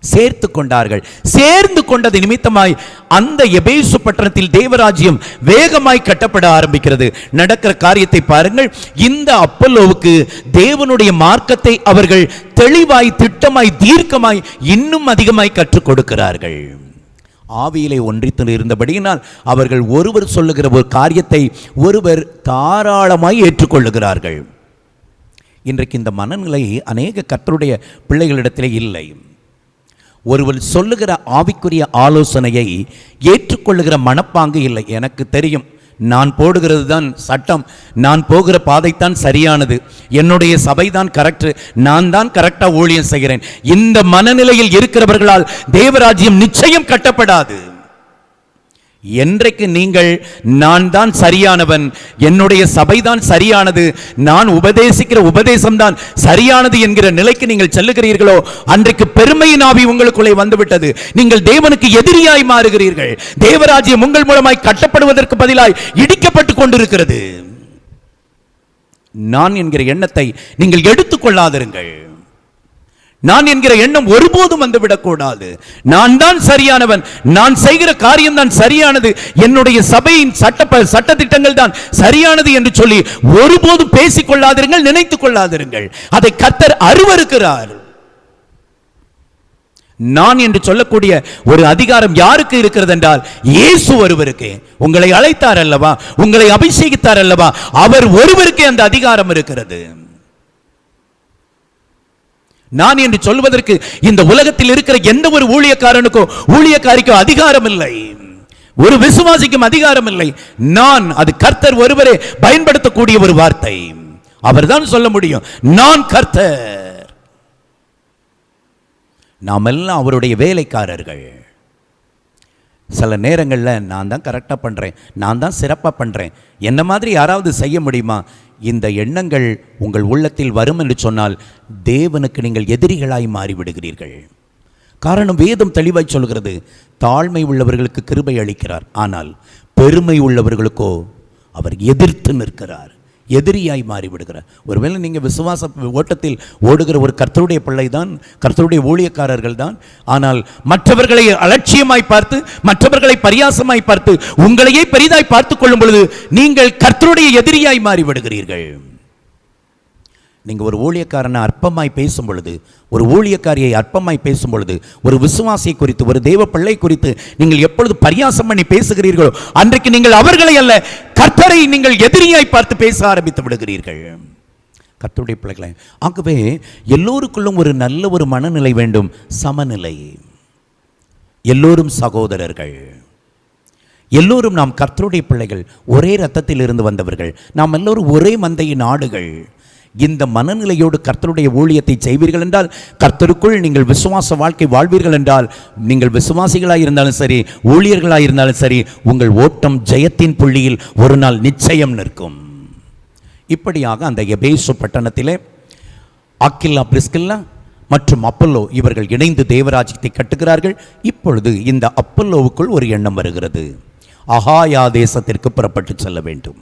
சேர்த்து கொண்டார்கள். சேர்ந்து கொண்டது நிமித்தமாய் அந்த எபேசு பட்டணத்தில் தேவராஜ்யம் வேகமாய் கட்டப்பட ஆரம்பிக்கிறது. நடக்கிற காரியத்தை பாருங்கள். இந்த அப்பல்லோவுக்கு தேவனுடைய மார்க்கத்தை அவர்கள் தெளிவாய், திட்டமாய், தீர்க்கமாய், இன்னும் அதிகமாய் கற்றுக் கொடுக்கிறார்கள். ஆவியிலே ஒன்றித்து இருந்தபடியினால் அவர்கள் ஒருவர் சொல்லுகிற ஒரு காரியத்தை ஒருவர் தாராளமாய் ஏற்றுக்கொள்ளுகிறார்கள். இன்றைக்கு இந்த மனநிலை அநேக கர்த்தருடைய பிள்ளைகளிடத்திலே இல்லை. ஒருவர் சொல்லுகிற ஆவிக்குரிய ஆலோசனையை ஏற்றுக்கொள்ளுகிற மனப்பாங்கு இல்லை. எனக்கு தெரியும், நான் போடுகிறது தான் சட்டம், நான் போகிற பாதைத்தான் சரியானது, என்னுடைய சபை தான் கரெக்ட், நான் தான் கரெக்டாக ஊழியம் செய்கிறேன். இந்த மனநிலையில் இருக்கிறவர்களால் தேவராஜ்யம் நிச்சயம் கட்டப்படாது. என்றைக்கு நீங்கள் நான் தான் சரியானவன், என்னுடைய சபைதான் சரியானது, நான் உபதேசிக்கிற உபதேசம்தான் சரியானது என்கிற நிலைக்கு நீங்கள் செல்லுகிறீர்களோ அன்றைக்கு பெருமையின் ஆவி உங்களுக்குள்ளே வந்துவிட்டது. நீங்கள் தேவனுக்கு எதிரியாய் மாறுகிறீர்கள். தேவராஜ்யம் உங்கள் மூலமாய் கட்டப்படுவதற்கு பதிலாய் இடிக்கப்பட்டு கொண்டிருக்கிறது. நான் என்கிற எண்ணத்தை நீங்கள் எடுத்துக்கொள்ளாதிருங்கள். நான் என்கிற எண்ணம் ஒருபோதும் வந்துவிடக்கூடாது. நான் தான் சரியானவன், நான் செய்கிற காரியம் தான் சரியானது, என்னுடைய சபையின் சட்ட திட்டங்கள் தான் சரியானது என்று சொல்லி ஒருபோதும் பேசிக் கொள்ளாதிருங்கள், நினைத்துக் கொள்ளாதிருங்கள். அதை கர்த்தர் அருவருக்கிறார். நான் என்று சொல்லக்கூடிய ஒரு அதிகாரம் யாருக்கு இருக்கிறது என்றால் இயேசு ஒருவருக்கு. உங்களை அழைத்தார் அல்லவா, உங்களை அபிஷேகித்தார் அல்லவா, அவர் ஒருவருக்கே அந்த அதிகாரம் இருக்கிறது. நான் என்று சொல்வதற்கு இந்த உலகத்தில் இருக்கிற எந்த ஒரு ஊழியக்காரனுக்கோ ஊழியக்காரிக்கோ அதிகாரம் இல்லை, ஒரு விசுவாசிக்கும் அதிகாரம் இல்லை. நான், அது கர்த்தர் ஒருவரே பயன்படுத்தக்கூடிய ஒரு வார்த்தை. அவர்தான் சொல்ல முடியும், நான் கர்த்தர். நாம் எல்லாம் அவருடைய வேலைக்காரர்கள். சில நேரங்களில் நான் தான் கரெக்டாக பண்ணுறேன், நான் தான் சிறப்பாக பண்ணுறேன், என்ன மாதிரி யாராவது செய்ய முடியுமா? இந்த எண்ணங்கள் உங்கள் உள்ளத்தில் வரும் என்று சொன்னால் தேவனுக்கு நீங்கள் எதிரிகளாய் மாறிவிடுகிறீர்கள். காரணம், வேதம் தெளிவாய் சொல்கிறது, தாழ்மை உள்ளவர்களுக்கு கிருபை அளிக்கிறார், ஆனால் பெருமை உள்ளவர்களுக்கோ அவர் எதிர்த்து நிற்கிறார், எதிரியாய் மாறிவிடுகிறார். ஒருவேளை நீங்கள் விசுவாச ஓட்டத்தில் ஓடுகிற ஒரு கர்த்தருடைய பிள்ளை தான், கர்த்தருடைய ஊழியக்காரர்கள் தான், ஆனால் மற்றவர்களை அலட்சியமாய் பார்த்து, மற்றவர்களை பரியாசமாய் பார்த்து, உங்களையே பெரிதாய் பார்த்துக் கொள்ளும் பொழுது நீங்கள் கர்த்தருடைய எதிரியாய் மாறிவிடுகிறீர்கள். நீங்கள் ஒரு ஊழியக்காரனை அற்பமாய் பேசும் பொழுது, ஒரு ஊழியக்காரியை அற்பமாய் பேசும் பொழுது, ஒரு விசுவாசியை குறித்து, ஒரு தேவ பிள்ளை குறித்து நீங்கள் எப்பொழுது பரியாசம் பண்ணி பேசுகிறீர்களோ அன்றைக்கு நீங்கள் அவர்களை அல்ல, கர்த்தரை நீங்கள் எதிரியாய் பார்த்து பேச ஆரம்பித்து விடுகிறீர்கள். கர்த்தருடைய பிள்ளைகளை, ஆகவே எல்லோருக்குள்ளும் ஒரு நல்ல ஒரு மனநிலை வேண்டும், சமநிலை. எல்லோரும் சகோதரர்கள், எல்லோரும் நாம் கர்த்தருடைய பிள்ளைகள், ஒரே இரத்தத்தில் இருந்து வந்தவர்கள், நாம் எல்லோரும் ஒரே மந்தையின் ஆடுகள். இந்த மனநிலையோடு கர்த்தருடைய ஊழியத்தை செய்வீர்கள் என்றால், கர்த்தருக்குள் நீங்கள் விசுவாச வாழ்க்கை வாழ்வீர்கள் என்றால், நீங்கள் விசுவாசிகளாக இருந்தாலும் சரி, ஊழியர்களாக இருந்தாலும் சரி, உங்கள் ஓட்டம் ஜெயத்தின் புள்ளியில் ஒரு நாள் நிச்சயம் நிற்கும். இப்படியாக அந்த எபேசு பட்டணத்திலே ஆக்கில்லா, பிரிஸ்கில்லா மற்றும் அப்பல்லோ இவர்கள் இணைந்து தேவராஜ்யத்தை கட்டுகிறார்கள். இப்பொழுது இந்த அப்பல்லோவுக்குள் ஒரு எண்ணம் வருகிறது, அகாயா தேசத்திற்கு புறப்பட்டு செல்ல வேண்டும்.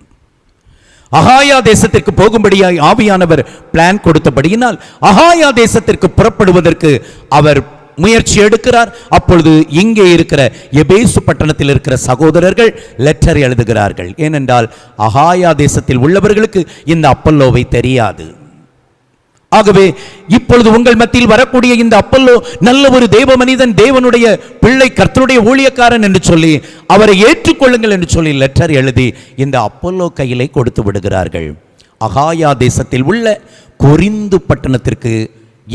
அகாயா தேசத்திற்கு போகும்படியாய் ஆவியானவர் பிளான் கொடுத்தபடியினால் அகாயா தேசத்திற்கு புறப்படுவதற்கு அவர் முயற்சி எடுக்கிறார். அப்பொழுது இங்கே இருக்கிற எபேசு பட்டணத்தில் இருக்கிற சகோதரர்கள் லெட்டர் எழுதுகிறார்கள். ஏனென்றால் அகாயா தேசத்தில் உள்ளவர்களுக்கு இந்த அப்பல்லோவை தெரியாது. ஆகவே இப்பொழுது உங்கள் மத்தியில் வரக்கூடிய இந்த அப்பல்லோ நல்ல ஒரு தேவ மனிதன், தேவனுடைய பிள்ளை, கர்த்தருடைய ஊழியக்காரன் என்று சொல்லி அவரை ஏற்றுக்கொள்ளுங்கள் என்று சொல்லி லெட்டர் எழுதி இந்த அப்பல்லோ கையிலே கொடுத்து விடுகிறார்கள். அகாயா தேசத்தில் உள்ள கொரிந்து பட்டணத்திற்கு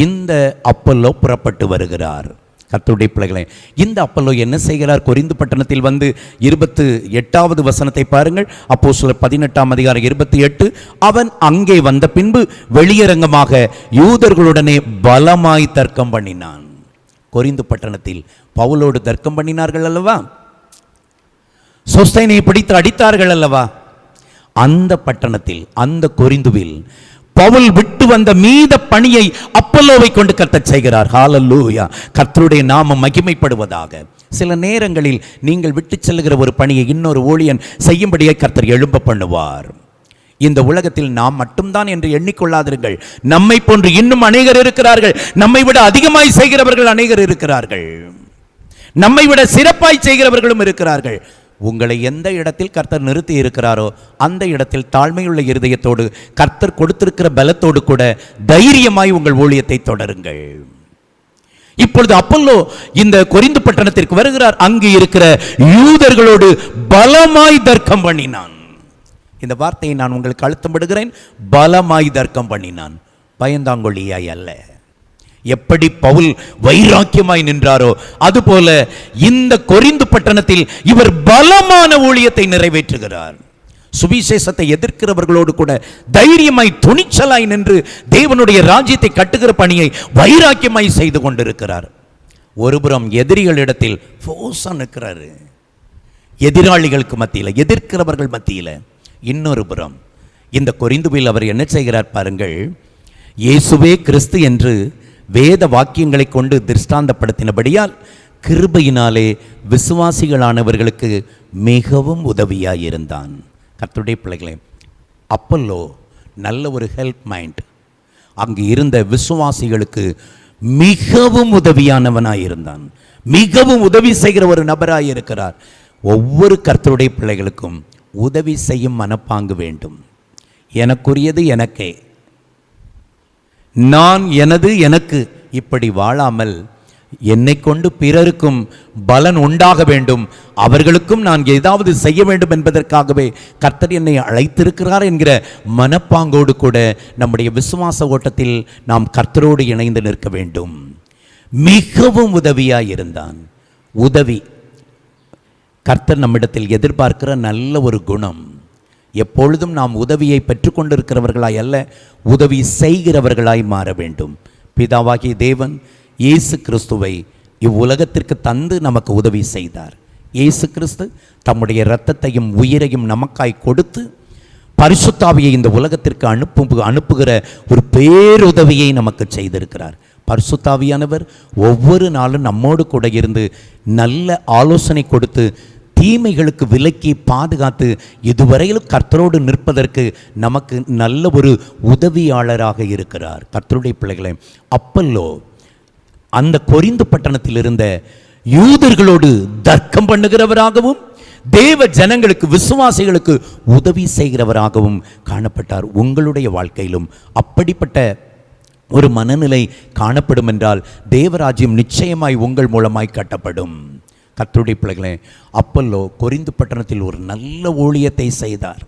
இந்த அப்பல்லோ புறப்பட்டு வருகிறார். கர்த்தருடைய பிள்ளைகளே, இந்த அப்பல்லோ என்ன செய்கிறார்? கொரிந்து பட்டணத்தில் வந்து 28வது வசனத்தை பாருங்கள். அப்போஸ்தலர் 18ஆம் அதிகாரம் 28. அவன் அங்கே வந்த பின்பு வெளியரங்கமாக யூதர்களுடனே பலமாய் தர்க்கம் பண்ணினான். கொரிந்து பட்டணத்தில் பவுலோடு தர்க்கம் பண்ணினார்கள் அல்லவா? சொஸ்தேனை பிடித்து அடித்தார்கள் அல்லவா? அந்த பட்டணத்தில், அந்த கொரிந்துவில் பவுல் விட்டு வந்த மீத பணியை அப்பல்லோவை கொண்டு கர்த்தர் செய்கிறார். ஹல்லேலூயா! கர்த்தருடைய நாமம் மகிமைப்படுவதாக. சில நேரங்களில் நீங்கள் விட்டு செல்லுகிற ஒரு பணியை இன்னொரு ஊழியன் செய்யும்படியே கர்த்தர் எழும்ப பண்ணுவார். இந்த உலகத்தில் நாம் மட்டும்தான் என்று எண்ணிக்கொள்ளாதீர்கள். நம்மை போன்று இன்னும் அநேகர் இருக்கிறார்கள். நம்மை விட அதிகமாய் செய்கிறவர்கள் அநேகர் இருக்கிறார்கள். நம்மை விட சிறப்பாய் செய்கிறவர்களும் இருக்கிறார்கள். உங்களை எந்த இடத்தில் கர்த்தர் நிறுத்தி இருக்கிறாரோ அந்த இடத்தில் தாழ்மையுள்ள இருதயத்தோடு, கர்த்தர் கொடுத்திருக்கிற பலத்தோடு கூட தைரியமாய் உங்கள் ஊழியத்தை தொடருங்கள். இப்பொழுது அப்பல்லோ இந்த கொரிந்து பட்டணத்திற்கு வருகிறார். அங்கு இருக்கிற யூதர்களோடு பலமாய் தர்க்கம் பண்ணினான். இந்த வார்த்தையை நான் உங்களுக்கு அழுத்தம் விடுகிறேன். பலமாய் தர்க்கம் பண்ணினான், பயந்தாங்கொள்ளியாய் அல்ல. எப்படி பவுல் வைராக்கியமாய் நின்றாரோ அதுபோல இந்த கொரிந்து பட்டணத்தில் இவர் பலமான ஊழியத்தை நிறைவேற்றுகிறார். சுவிசேஷத்தை எதிர்க்கிறவர்களோடு கூட தைரியமாய், துணிச்சலாய் நின்று தேவனுடைய ராஜ்யத்தை கட்டுகிற பணியை வைராக்கியமாய் செய்து கொண்டிருக்கிறார். ஒருபுறம் எதிரிகளிடத்தில் ஃபோர்ஸா நிற்கிறாரு, எதிராளிகளுக்கு மத்தியில், எதிர்க்கிறவர்கள் மத்தியில். இன்னொரு புறம் இந்த கொரிந்துவில் அவர் என்ன செய்கிறார் பாருங்கள். இயேசுவே கிறிஸ்து என்று வேத வாக்கியங்களை கொண்டு திருஷ்டாந்தப்படுத்தினபடியால் கிருபையினாலே விசுவாசிகளானவர்களுக்கு மிகவும் உதவியாயிருந்தான். கர்த்தருடைய பிள்ளைகளே, அப்பல்லோ நல்ல ஒரு ஹெல்ப் மைண்ட். அங்கு இருந்த விசுவாசிகளுக்கு மிகவும் உதவியானவனாயிருந்தான். மிகவும் உதவி செய்கிற ஒரு நபராயிருக்கிறார். ஒவ்வொரு கர்த்தருடைய பிள்ளைகளுக்கும் உதவி செய்யும் மனப்பாங்கு வேண்டும். எனக்குரியது எனக்கே, நான் எனது எனக்கு, இப்படி வாழாமல் என்னை கொண்டு பிறருக்கும் பலன் உண்டாக வேண்டும், அவர்களுக்கும் நான் ஏதாவது செய்ய வேண்டும் என்பதற்காகவே கர்த்தர் என்னை அழைத்திருக்கிறார் என்கிற மனப்பாங்கோடு கூட நம்முடைய விசுவாச ஓட்டத்தில் நாம் கர்த்தரோடு இணைந்து நிற்க வேண்டும். மிகவும் உதவியாய் இருந்தான். உதவி கர்த்தர் நம்மிடத்தில் எதிர்பார்க்கிற நல்ல ஒரு குணம். எப்பொழுதும் நாம் உதவியை பெற்றுக்கொண்டிருக்கிறவர்களாய் அல்ல, உதவி செய்கிறவர்களாய் மாற வேண்டும். பிதாவாகிய தேவன் இயேசு கிறிஸ்துவை இவ்வுலகத்திற்கு தந்து நமக்கு உதவி செய்தார். இயேசு கிறிஸ்து தம்முடைய இரத்தத்தையும் உயிரையும் நமக்காய் கொடுத்து பரிசுத்தாவியை இந்த உலகத்திற்கு அனுப்புகிற ஒரு பேருதவியை நமக்கு செய்திருக்கிறார். பரிசுத்தாவியானவர் ஒவ்வொரு நாளும் நம்மோடு கூட இருந்து நல்ல ஆலோசனை கொடுத்து தீமைகளுக்கு விலக்கி பாதுகாத்து இதுவரையிலும் கர்த்தரோடு நிற்பதற்கு நமக்கு நல்ல ஒரு உதவியாளராக இருக்கிறார். கர்த்தருடைய பிள்ளைகளை, அப்பல்லோ அந்த கொரிந்து பட்டணத்தில் இருந்த யூதர்களோடு தர்க்கம் பண்ணுகிறவராகவும் தேவ ஜனங்களுக்கு, விசுவாசிகளுக்கு உதவி செய்கிறவராகவும் காணப்பட்டார். உங்களுடைய வாழ்க்கையிலும் அப்படிப்பட்ட ஒரு மனநிலை காணப்படும் என்றால் தேவராஜ்யம் நிச்சயமாய் உங்கள் மூலமாய் கட்டப்படும். கர்த்தருடைய பிள்ளைகளே, அப்பல்லோ கொரிந்து பட்டணத்தில் ஒரு நல்ல ஊழியத்தை செய்தார்.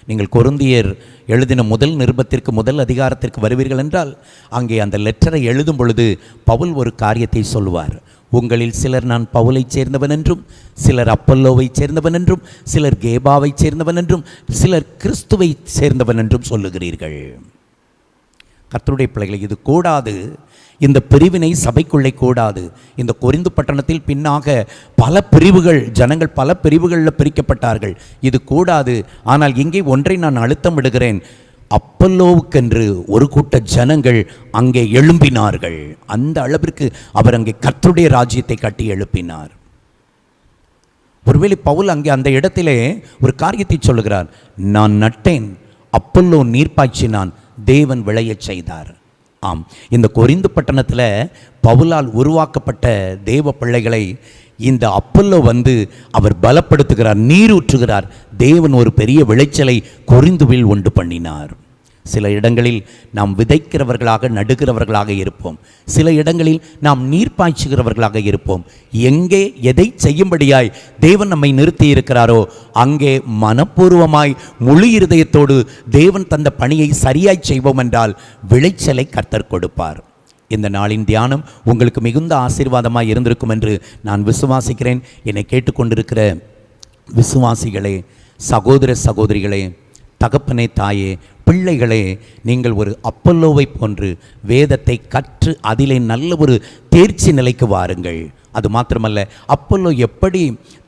நீங்கள் கொரிந்தியர் எழுதின முதல் நிருபத்திற்கு, முதல் அதிகாரத்திற்கு வருவீர்கள் என்றால் அங்கே அந்த லெட்டரை எழுதும் பொழுது பவுல் ஒரு காரியத்தை சொல்லுவார். உங்களில் சிலர் நான் பவுலை சேர்ந்தவன் என்றும், சிலர் அப்பல்லோவை சேர்ந்தவன் என்றும், சிலர் கேபாவை சேர்ந்தவன் என்றும், சிலர் கிறிஸ்துவை சேர்ந்தவன் என்றும் சொல்லுகிறீர்கள். கர்த்தருடைய பிள்ளைகளை, இது கூடாது. இந்த பிரிவினை சபைக்குள்ளே கூடாது. இந்த கொரிந்து பட்டணத்தில் பின்னாக பல பிரிவுகள், ஜனங்கள் பல பிரிவுகளில் பிரிக்கப்பட்டார்கள். இது கூடாது. ஆனால் இங்கே ஒன்றை நான் அழுத்தம் விடுகிறேன். அப்பல்லோவுக்கென்று ஒரு கூட்ட ஜனங்கள் அங்கே எழும்பினார்கள். அந்த அளவிற்கு அவர் அங்கே கர்த்தருடைய ராஜ்யத்தை கட்டி எழுப்பினார். ஒருவேளை பவுல் அங்கே அந்த இடத்திலே ஒரு காரியத்தை சொல்லுகிறார். நான் நட்டேன், அப்பல்லோ நீர் பாய்ச்சினான், தேவன் விளையச் செய்தார். ஆம், இந்த கொரிந்து பட்டணத்தில் பவுலால் உருவாக்கப்பட்ட தேவ பிள்ளைகளை இந்த அப்பல்லோ அவர் பலப்படுத்துகிறார், நீரூற்றுகிறார். தேவன் ஒரு பெரிய விளைச்சலை கொரிந்துவில் உண்டு பண்ணினார். சில இடங்களில் நாம் விதைக்கிறவர்களாக நடுகிறவர்களாக இருப்போம், சில இடங்களில் நாம் நீர் பாய்ச்சுகிறவர்களாக இருப்போம். எங்கே எதை செய்யும்படியாய் தேவன் நம்மை நிறுத்தி இருக்கிறாரோ அங்கே மனப்பூர்வமாய் முழு இருதயத்தோடு தேவன் தந்த பணியை சரியாய் செய்வோம் என்றால் விளைச்சலை கர்த்தர் கொடுப்பார். இந்த நாளின் தியானம் உங்களுக்கு மிகுந்த ஆசீர்வாதமாக இருந்திருக்கும் என்று நான் விசுவாசிக்கிறேன். என்னை கேட்டுக்கொண்டிருக்கிற விசுவாசிகளே, சகோதர சகோதரிகளே, தகப்பனே, தாயே, பிள்ளைகளே, நீங்கள் ஒரு அப்பல்லோவை போன்று வேதத்தை கற்று அதிலே நல்ல ஒரு தேர்ச்சி நிலைக்கு வாருங்கள். அது மாத்திரமல்ல, அப்பல்லோ எப்படி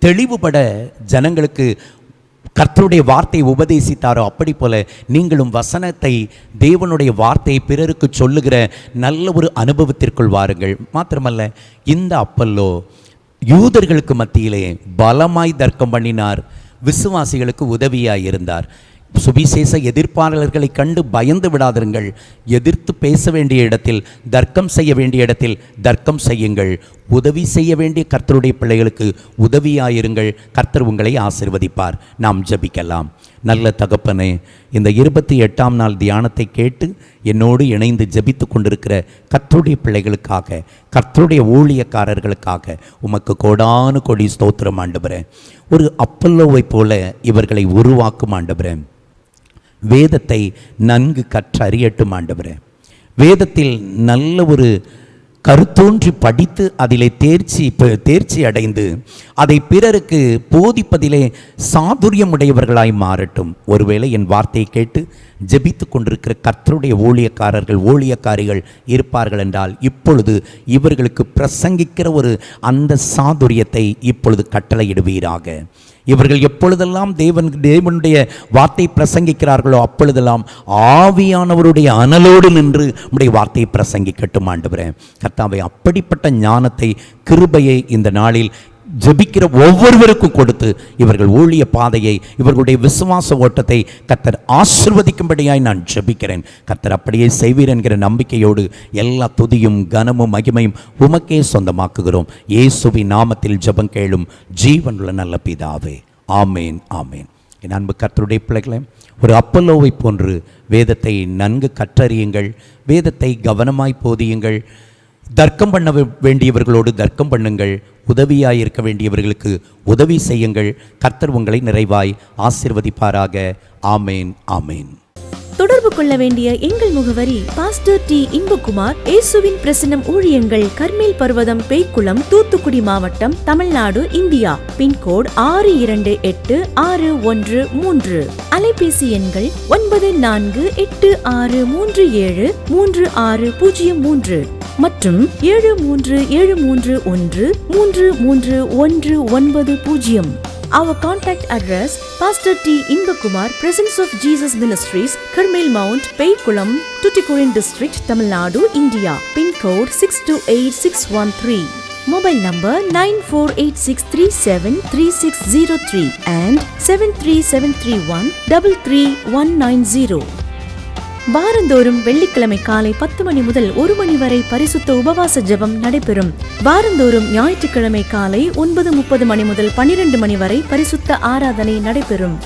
தெளிவுபட ஜனங்களுக்கு கர்த்தருடைய வார்த்தையை உபதேசித்தாரோ அப்படி போல நீங்களும் வசனத்தை, தேவனுடைய வார்த்தையை பிறருக்கு சொல்லுகிற நல்ல ஒரு அனுபவத்திற்குள் வாருங்கள். மாத்திரமல்ல, இந்த அப்பல்லோ யூதர்களுக்கு மத்தியிலே பலமாய் தர்க்கம் பண்ணினார், விசுவாசிகளுக்கு உதவியாய் இருந்தார். சுவிசேஷ எதிர்ப்பாளர்களை கண்டு பயந்து விடாதிருங்கள். எதிர்த்து பேச வேண்டிய இடத்தில், தர்க்கம் செய்ய வேண்டிய இடத்தில் தர்க்கம் செய்யுங்கள். உதவி செய்ய வேண்டிய கர்த்தருடைய பிள்ளைகளுக்கு உதவியாயிருங்கள். கர்த்தர் உங்களை ஆசீர்வதிப்பார். நாம் ஜெபிக்கலாம். நல்ல தகப்பனே, இந்த 28ஆம் நாள் தியானத்தை கேட்டு என்னோடு இணைந்து ஜெபித்து கொண்டிருக்கிற கர்த்தருடைய பிள்ளைகளுக்காக, கர்த்தருடைய ஊழியக்காரர்களுக்காக உமக்கு கோடானு கோடி ஸ்தோத்திரம் ஆண்டவரே. ஒரு அப்பல்லோவை போல இவர்களை உருவாக்கும் ஆண்டவரே. வேதத்தை நன்கு கற்றறியட்டும் ஆண்டவரே. வேதத்தில் நல்ல ஒரு கருத்தோன்றி படித்து அதிலே தேர்ச்சி அடைந்து அதை பிறருக்கு போதிப்பதிலே சாதுரியமுடையவர்களாய் மாறட்டும். ஒருவேளை என் வார்த்தையை கேட்டு ஜெபித்து கொண்டிருக்கிற கர்த்தருடைய ஊழியக்காரர்கள், ஊழியக்காரிகள் இருப்பார்கள் என்றால் இப்பொழுது இவர்களுக்கு பிரசங்கிக்கிற ஒரு அந்த சாதுரியத்தை இப்பொழுது கட்டளையிடுவீராக. இவர்கள் எப்பொழுதெல்லாம் தேவனுடைய வார்த்தை பிரசங்கிக்கிறார்களோ அப்பொழுதெல்லாம் ஆவியானவருடைய அனலோடு நின்று உடைய வார்த்தையை பிரசங்கிக்கட்டும் ஆண்டவரே. கர்த்தாவே, அப்படிப்பட்ட ஞானத்தை, கிருபையை இந்த நாளில் ஜெபிக்கிற ஒவ்வொருவருக்கும் கொடுத்து இவர்கள் ஊழிய பாதையை, இவர்களுடைய விசுவாச ஓட்டத்தை கர்த்தர் ஆசீர்வதிக்கும்படியாய் நான் ஜெபிக்கிறேன். கர்த்தர் அப்படியே செய்வீர் என்கிற நம்பிக்கையோடு எல்லா துதியும் கனமும் மகிமையும் உமக்கே சொந்தமாக்குகிறோம். இயேசுவின் நாமத்தில் ஜெபம் கேளும் ஜீவனுள்ள நல்ல பிதாவே. ஆமேன், ஆமேன். என் அன்பு கர்த்தருடைய பிள்ளைகளே, ஒரு அப்பல்லோவை போன்று வேதத்தை நன்கு கற்றறியுங்கள், வேதத்தை கவனமாய் போதியுங்கள். தர்க்கம் பண்ண வேண்டியவர்களோடு தர்க்கம் பண்ணுங்கள், உதவியாய் இருக்க வேண்டியவர்களுக்கு உதவி செய்யுங்கள். கர்த்தர் உங்களை நிறைவாய் ஆசீர்வதிப்பாராக. ஆமேன், ஆமேன். தொடர்பு கொள்ள வேண்டிய எங்கள் முகவரி: பாஸ்டர் டி. இன்பகுமார், இயேசுவின் பிரசன்னம் ஊழியங்கள், கர்மேல் பர்வதம், பேய்க்குளம், தூத்துக்குடி மாவட்டம், தமிழ்நாடு, இந்தியா. பின்கோடு 642613. அலைபேசி எண்கள் 9486373603 மற்றும் 7373133190. Our contact address: Pastor T. Inbakumar, Presence of Jesus Ministries, Karmel Mount, Peikulam, Tuticorin District, Tamil Nadu, India. Pin code 628613. Mobile number 9486373603 and 73731 வாரந்தோறும் வெள்ளிக்கிழமை காலை 10 மணி முதல் 1 மணி வரை பரிசுத்த உபவாச ஜெபம் நடைபெறும். வாரந்தோறும் ஞாயிற்றுக்கிழமை காலை 9:30 மணி முதல் 12 மணி வரை பரிசுத்த ஆராதனை நடைபெறும்.